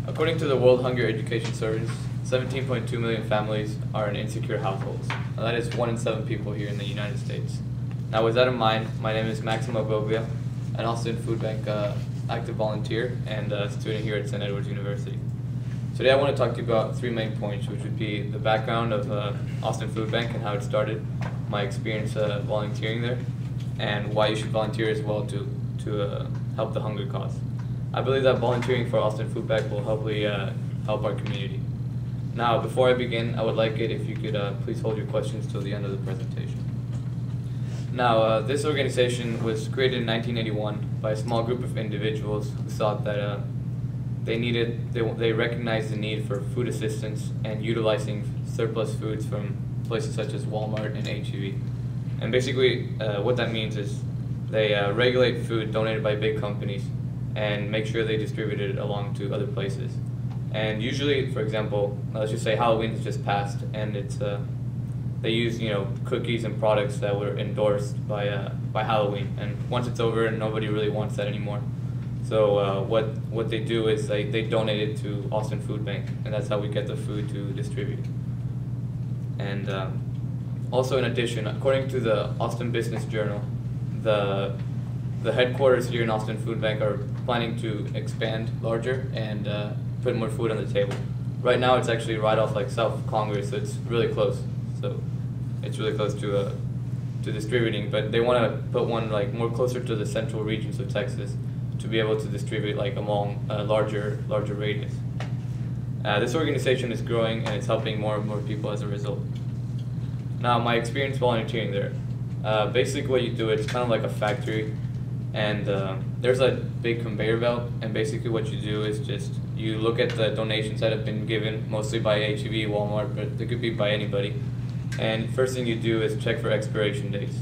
According to the World Hunger Education Service, 17.2 million families are in insecure households. Now, that is 1 in 7 people here in the United States. Now, with that in mind, my name is MOV001, an Austin Food Bank active volunteer and a student here at St. Edward's University. Today I want to talk to you about 3 main points, which would be the background of Austin Food Bank and how it started, my experience volunteering there, and why you should volunteer as well to help the hunger cause. I believe that volunteering for Austin Food Bank will hopefully help our community. Now, before I begin, I would like it if you could please hold your questions till the end of the presentation. Now, this organization was created in 1981 by a small group of individuals who thought that they recognized the need for food assistance and utilizing surplus foods from places such as Walmart and HEB. And basically, what that means is they regulate food donated by big companies and make sure they distribute it along to other places. And usually, for example, let's just say Halloween has just passed, and it's they use cookies and products that were endorsed by Halloween. And once it's over, nobody really wants that anymore. So what they do is they donate it to Austin Food Bank, and that's how we get the food to distribute. And also, in addition, according to the Austin Business Journal, the headquarters here in Austin Food Bank are planning to expand larger and put more food on the table. Right now, it's actually right off South Congress, so it's really close. So it's really close to distributing, but they want to put one more closer to the central regions of Texas to be able to distribute along a larger radius. This organization is growing and it's helping more and more people as a result. Now, my experience volunteering there, basically what you do, it's kind of like a factory, and there's a big conveyor belt, and basically what you do is just you look at the donations that have been given, mostly by HEB, Walmart, but they could be by anybody. And first thing you do is check for expiration dates.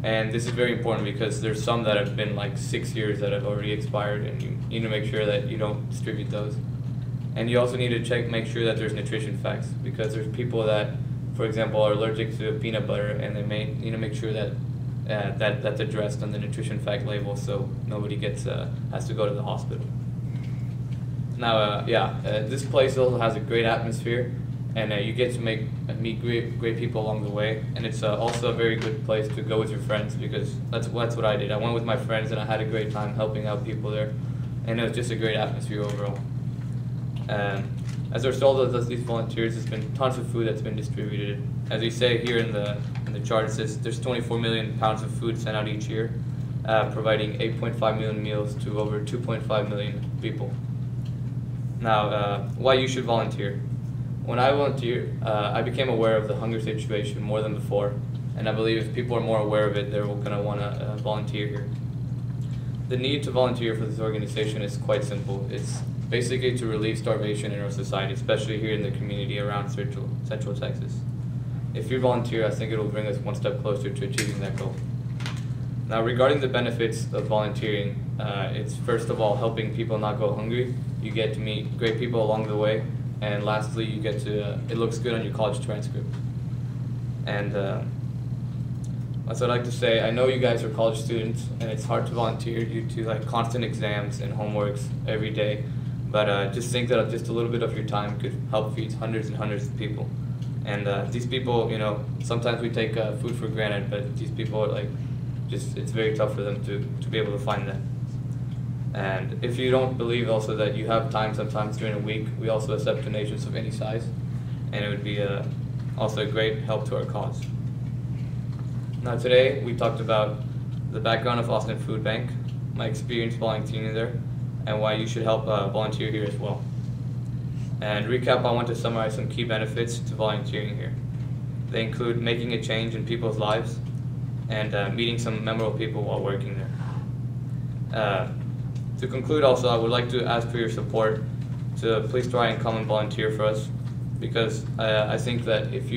And this is very important because there's some that have been 6 years that have already expired, and you need to make sure that you don't distribute those. And you also need to make sure that there's nutrition facts, because there's people that, for example, are allergic to peanut butter, and they may need to make sure that that's addressed on the nutrition fact label, so nobody has to go to the hospital. Now, this place also has a great atmosphere, and you get to meet great people along the way, and it's also a very good place to go with your friends, because that's what I did. I went with my friends, and I had a great time helping out people there, and it was just a great atmosphere overall. As a result of these volunteers, there's been tons of food that's been distributed. As we say here in the chart, it says there's 24 million pounds of food sent out each year, providing 8.5 million meals to over 2.5 million people. Now, why you should volunteer. When I volunteered, I became aware of the hunger situation more than before, and I believe if people are more aware of it, they're going to want to volunteer here. The need to volunteer for this organization is quite simple. It's basically to relieve starvation in our society, especially here in the community around Central Texas. If you volunteer, I think it will bring us one step closer to achieving that goal. Now, regarding the benefits of volunteering, it's first of all helping people not go hungry. You get to meet great people along the way. And lastly, you get to, it looks good on your college transcript. And that's what I'd like to say. I know you guys are college students, and it's hard to volunteer due to constant exams and homeworks every day. But just think that just a little bit of your time could help feed hundreds and hundreds of people. And these people, sometimes we take food for granted, but these people are it's very tough for them to be able to find that. And if you don't believe also that you have time sometimes during a week, we also accept donations of any size, and it would be also a great help to our cause. Now, today we talked about the background of Austin Food Bank, my experience volunteering there, and why you should help volunteer here as well. And recap, I want to summarize some key benefits to volunteering here. They include making a change in people's lives and meeting some memorable people while working there. To conclude also, I would like to ask for your support to please try and come and volunteer for us, because I think that if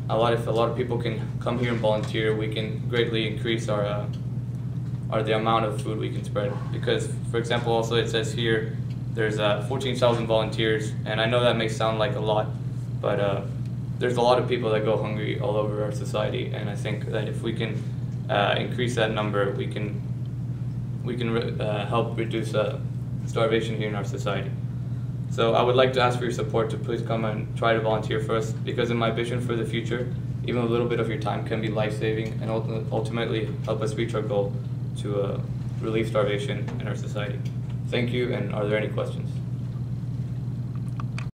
a lot of people can come here and volunteer, we can greatly increase the amount of food we can spread. Because, for example, also it says here there's 14,000 volunteers, and I know that may sound like a lot, but there's a lot of people that go hungry all over our society, and I think that if we can increase that number, we can help reduce starvation here in our society. So I would like to ask for your support to please come and try to volunteer for us, because in my vision for the future, even a little bit of your time can be life-saving and ultimately help us reach our goal to relieve starvation in our society. Thank you, and are there any questions?